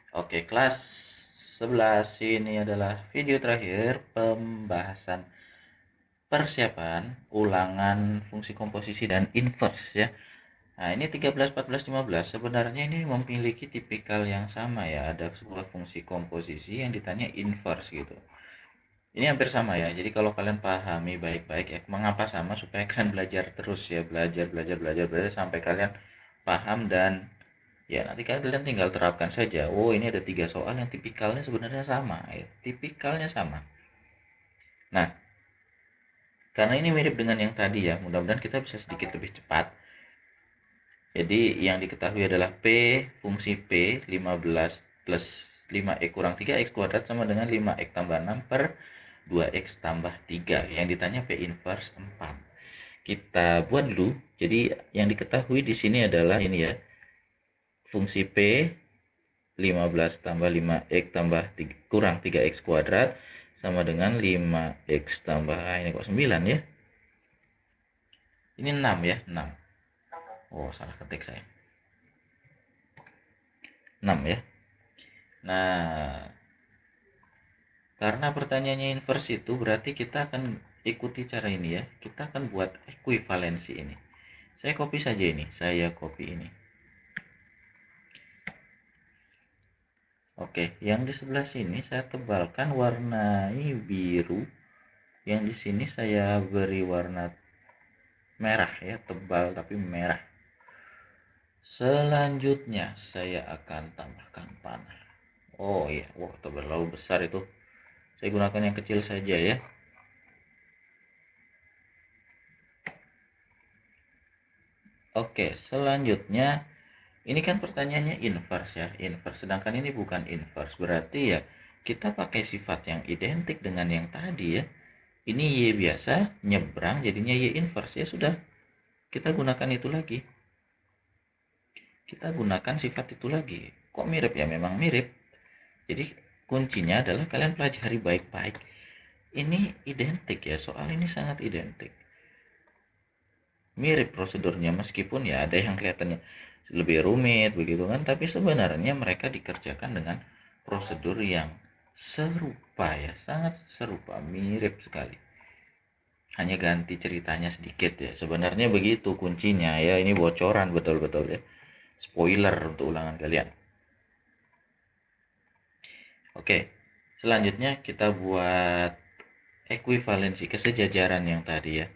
Oke, kelas 11 ini adalah video terakhir pembahasan persiapan ulangan fungsi komposisi dan inverse ya. Nah, ini 13, 14, 15 sebenarnya ini memiliki tipikal yang sama ya. Ada sebuah fungsi komposisi yang ditanya inverse gitu. Ini hampir sama ya. Jadi kalau kalian pahami baik-baik ya, mengapa sama supaya kalian belajar terus ya, belajar, belajar, belajar, belajar sampai kalian paham dan ya, nanti kalian tinggal terapkan saja. Oh, ini ada 3 soal yang tipikalnya sebenarnya sama. Ya. Tipikalnya sama. Nah, karena ini mirip dengan yang tadi ya, mudah-mudahan kita bisa sedikit lebih cepat. Jadi, yang diketahui adalah P, fungsi P 15 plus 5x kurang 3x kuadrat sama dengan 5x tambah 6 per 2x tambah 3. Yang ditanya P inverse 4. Kita buat dulu. Jadi, yang diketahui di sini adalah ini ya, fungsi P 15 tambah 5x tambah 3, kurang 3x kuadrat sama dengan 5x tambah ini kok 9 ya. Ini 6 ya, 6. Oh, salah ketik saya. 6 ya. Nah, karena pertanyaannya inverse itu berarti kita akan ikuti cara ini ya. Kita akan buat ekuivalensi ini. Saya copy saja ini. Saya copy ini. Oke, yang di sebelah sini saya tebalkan warnai biru. Yang di sini saya beri warna merah ya, tebal tapi merah. Selanjutnya saya akan tambahkan panah. Oh iya, wah terlalu besar itu. Saya gunakan yang kecil saja ya. Oke, selanjutnya ini kan pertanyaannya inverse ya, inverse. Sedangkan ini bukan inverse, berarti ya kita pakai sifat yang identik dengan yang tadi ya. Ini Y biasa, nyebrang jadinya Y inverse ya sudah. Kita gunakan itu lagi. Kita gunakan sifat itu lagi. Kok mirip ya? Memang mirip. Jadi kuncinya adalah kalian pelajari baik-baik. Ini identik ya, soal ini sangat identik. Mirip prosedurnya meskipun ya ada yang kelihatannya lebih rumit begitu kan, tapi sebenarnya mereka dikerjakan dengan prosedur yang serupa ya, sangat serupa, mirip sekali. Hanya ganti ceritanya sedikit ya. Sebenarnya begitu kuncinya ya, ini bocoran betul-betul ya. Spoiler untuk ulangan kalian. Oke, selanjutnya kita buat ekuivalensi kesejajaran yang tadi ya.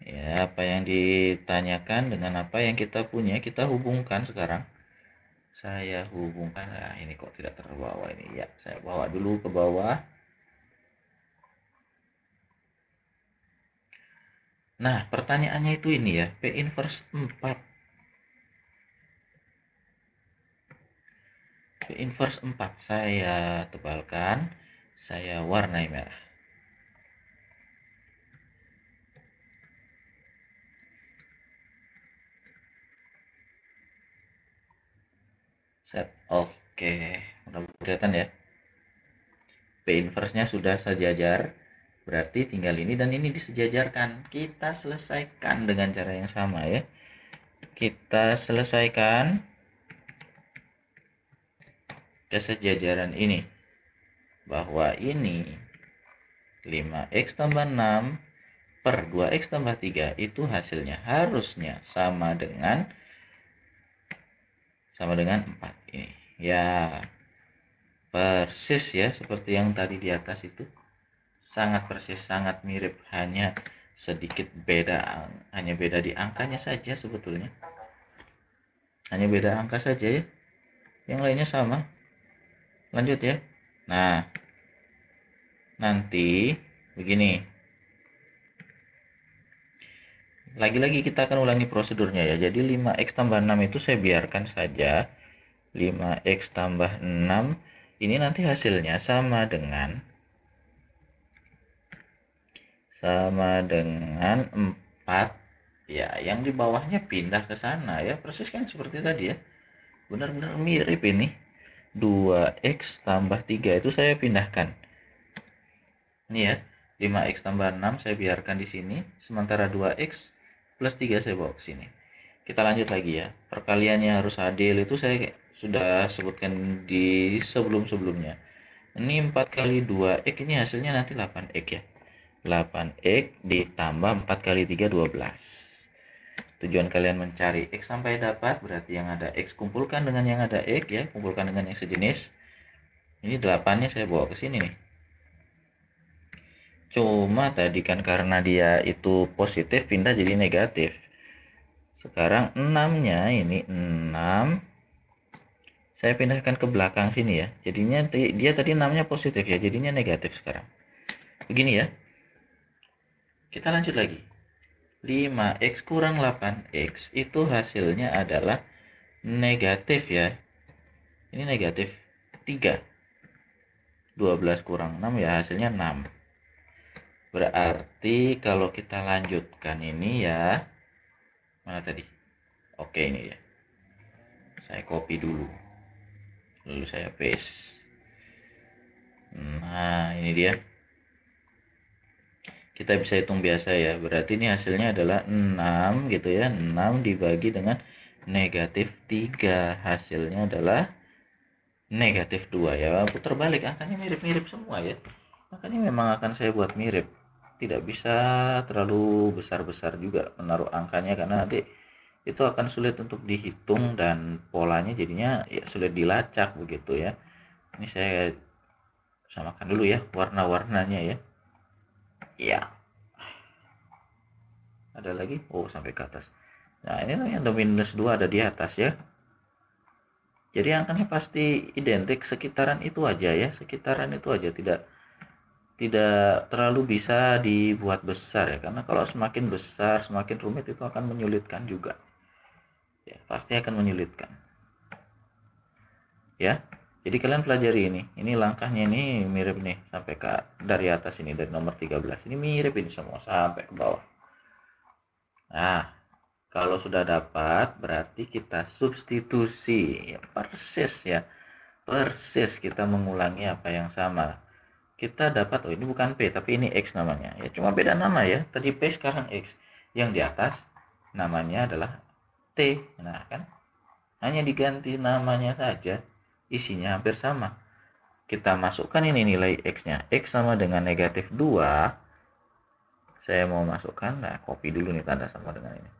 Ya, apa yang ditanyakan dengan apa yang kita punya, kita hubungkan sekarang. Saya hubungkan, nah ini kok tidak terbawa ini. Ya, saya bawa dulu ke bawah. Nah, pertanyaannya itu ini ya, P inverse 4. P inverse 4 saya tebalkan, saya warnai merah. Set. Oke, udah kelihatan ya. P inverse-nya sudah sejajar, berarti tinggal ini dan ini disejajarkan. Kita selesaikan dengan cara yang sama ya. Kita selesaikan kesejajaran ini. Bahwa ini 5x tambah 6 per 2x tambah 3 itu hasilnya harusnya sama dengan 4 ini. Ya, persis ya seperti yang tadi di atas itu. Sangat persis, sangat mirip, hanya sedikit beda, hanya beda di angkanya saja sebetulnya. Hanya beda angka saja ya. Yang lainnya sama. Lanjut ya. Nah, nanti begini. Lagi-lagi kita akan ulangi prosedurnya ya. Jadi 5x tambah 6 itu saya biarkan saja. 5x tambah 6 ini nanti hasilnya sama dengan 4 ya, yang di bawahnya pindah ke sana ya, persis kan seperti tadi ya, benar-benar mirip ini. 2x tambah 3 itu saya pindahkan ini ya, 5x tambah 6 saya biarkan di sini, sementara 2x plus 3 saya bawa ke sini. Kita lanjut lagi ya, perkaliannya harus adil itu saya sudah sebutkan di sebelum-sebelumnya. Ini 4 kali 2x, ini hasilnya nanti 8x ya. 8x ditambah 4 kali 3, 12. Tujuan kalian mencari x sampai dapat, berarti yang ada x kumpulkan dengan yang ada x ya, kumpulkan dengan yang sejenis. Ini 8-nya saya bawa ke sini nih. Cuma tadi kan karena dia itu positif pindah jadi negatif. Sekarang 6-nya ini 6 saya pindahkan ke belakang sini ya. Jadinya dia tadi 6-nya positif ya, jadinya negatif sekarang. Begini ya. Kita lanjut lagi. 5x kurang 8x itu hasilnya adalah negatif ya. Ini negatif 3. 12 kurang 6 ya hasilnya 6. Berarti kalau kita lanjutkan ini ya. Mana tadi? Oke, ini ya. Saya copy dulu. Lalu saya paste. Nah, ini dia. Kita bisa hitung biasa ya. Berarti ini hasilnya adalah 6 gitu ya. 6 dibagi dengan negatif 3. Hasilnya adalah negatif 2 ya. Putar balik, angkanya mirip-mirip semua ya. Makanya memang akan saya buat mirip. Tidak bisa terlalu besar-besar juga menaruh angkanya, karena nanti itu akan sulit untuk dihitung dan polanya jadinya ya sulit dilacak begitu ya. Ini saya samakan dulu ya warna-warnanya ya. Ya. Ada lagi? Oh, sampai ke atas. Nah, ini yang minus 2 ada di atas ya. Jadi angkanya pasti identik, sekitaran itu aja ya, sekitaran itu aja, tidak terlalu bisa dibuat besar ya, karena kalau semakin besar semakin rumit itu akan menyulitkan juga ya, pasti akan menyulitkan ya. Jadi kalian pelajari ini langkahnya ini mirip nih, sampai ke dari atas ini, dari nomor 13 ini mirip ini semua sampai ke bawah. Nah, kalau sudah dapat berarti kita substitusi ya, persis kita mengulangi apa yang sama. Kita dapat, oh ini bukan P tapi ini X namanya ya, cuma beda nama ya, tadi P sekarang X, yang di atas namanya adalah T. Nah kan hanya diganti namanya saja, isinya hampir sama. Kita masukkan ini nilai X nya, X sama dengan negatif 2. Saya mau masukkan, nah copy dulu nih tanda sama dengan ini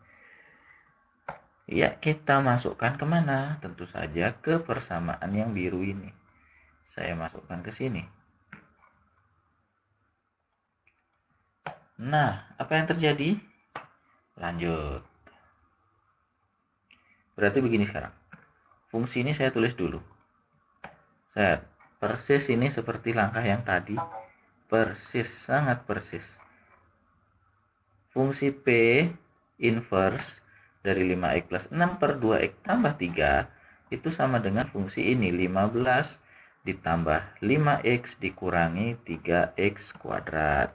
ya, kita masukkan kemana? Tentu saja ke persamaan yang biru ini. Saya masukkan ke sini. Nah, apa yang terjadi? Lanjut. Berarti begini sekarang. Fungsi ini saya tulis dulu. Saya persis ini seperti langkah yang tadi. Persis, sangat persis. Fungsi P inverse dari 5x plus 6 per 2x tambah 3 itu sama dengan fungsi ini, 15 ditambah 5x dikurangi 3x kuadrat.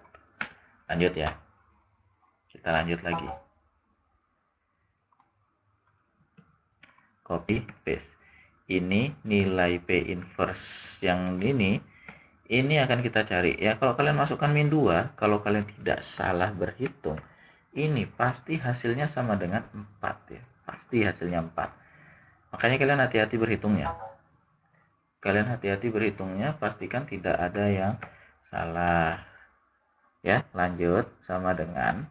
Lanjut ya. Kita lanjut lagi. Copy, paste. Ini nilai P inverse yang ini akan kita cari. Ya, kalau kalian masukkan min 2, kalau kalian tidak salah berhitung, ini pasti hasilnya sama dengan 4 ya. Pasti hasilnya 4. Makanya kalian hati-hati berhitungnya. Kalian hati-hati berhitungnya, pastikan tidak ada yang salah. Ya, lanjut sama dengan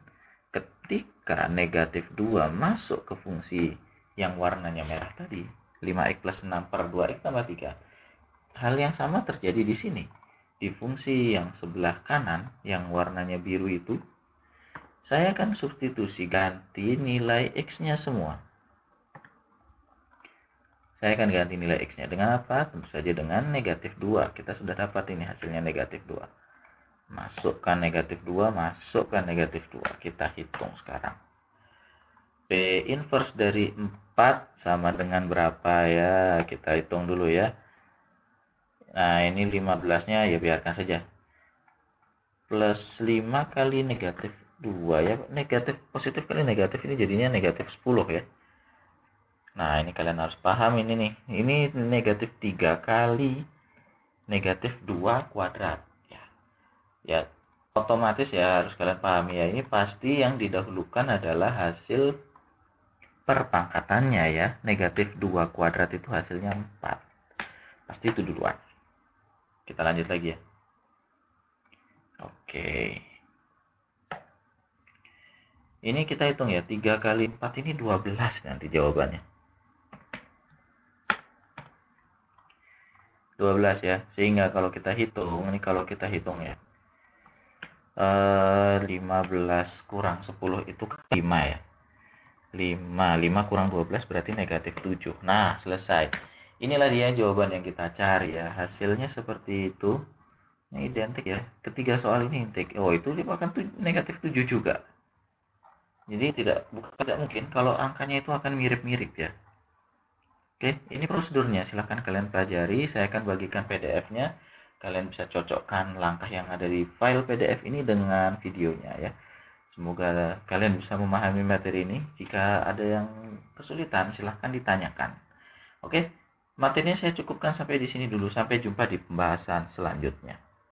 ketika negatif 2 masuk ke fungsi yang warnanya merah tadi, 5x plus 6 per 2x tambah 3. Hal yang sama terjadi di sini. Di fungsi yang sebelah kanan, yang warnanya biru itu, saya akan substitusi ganti nilai x-nya semua. Saya akan ganti nilai x-nya dengan apa? Tentu saja dengan negatif 2. Kita sudah dapat ini hasilnya negatif 2. Masukkan negatif 2, masukkan negatif 2. Kita hitung sekarang. P inverse dari 4 sama dengan berapa ya? Kita hitung dulu ya. Nah, ini 15-nya ya biarkan saja. Plus 5 kali negatif 2 ya. Negatif positif kali negatif ini jadinya negatif 10 ya. Nah, ini kalian harus paham ini nih. Ini negatif 3 kali negatif 2 kuadrat. Ya, otomatis ya harus kalian pahami ya, ini pasti yang didahulukan adalah hasil perpangkatannya ya, negatif 2 kuadrat itu hasilnya 4. Pasti itu duluan. Kita lanjut lagi ya. Oke. Ini kita hitung ya, 3 kali 4 ini 12 nanti jawabannya. 12 ya, sehingga kalau kita hitung, ini kalau kita hitung ya, 15 kurang 10 itu 5 ya. 5 kurang 12 berarti negatif 7. Nah, selesai. Inilah dia jawaban yang kita cari ya. Hasilnya seperti itu. Ini identik ya. Ketiga soal ini identik. Oh, itu kan negatif 7 juga. Jadi tidak mungkin kalau angkanya itu akan mirip-mirip ya. Oke, ini prosedurnya. Silahkan kalian pelajari. Saya akan bagikan PDF-nya. Kalian bisa cocokkan langkah yang ada di file PDF ini dengan videonya ya. Semoga kalian bisa memahami materi ini. Jika ada yang kesulitan, silahkan ditanyakan. Oke, materinya saya cukupkan sampai di sini dulu. Sampai jumpa di pembahasan selanjutnya.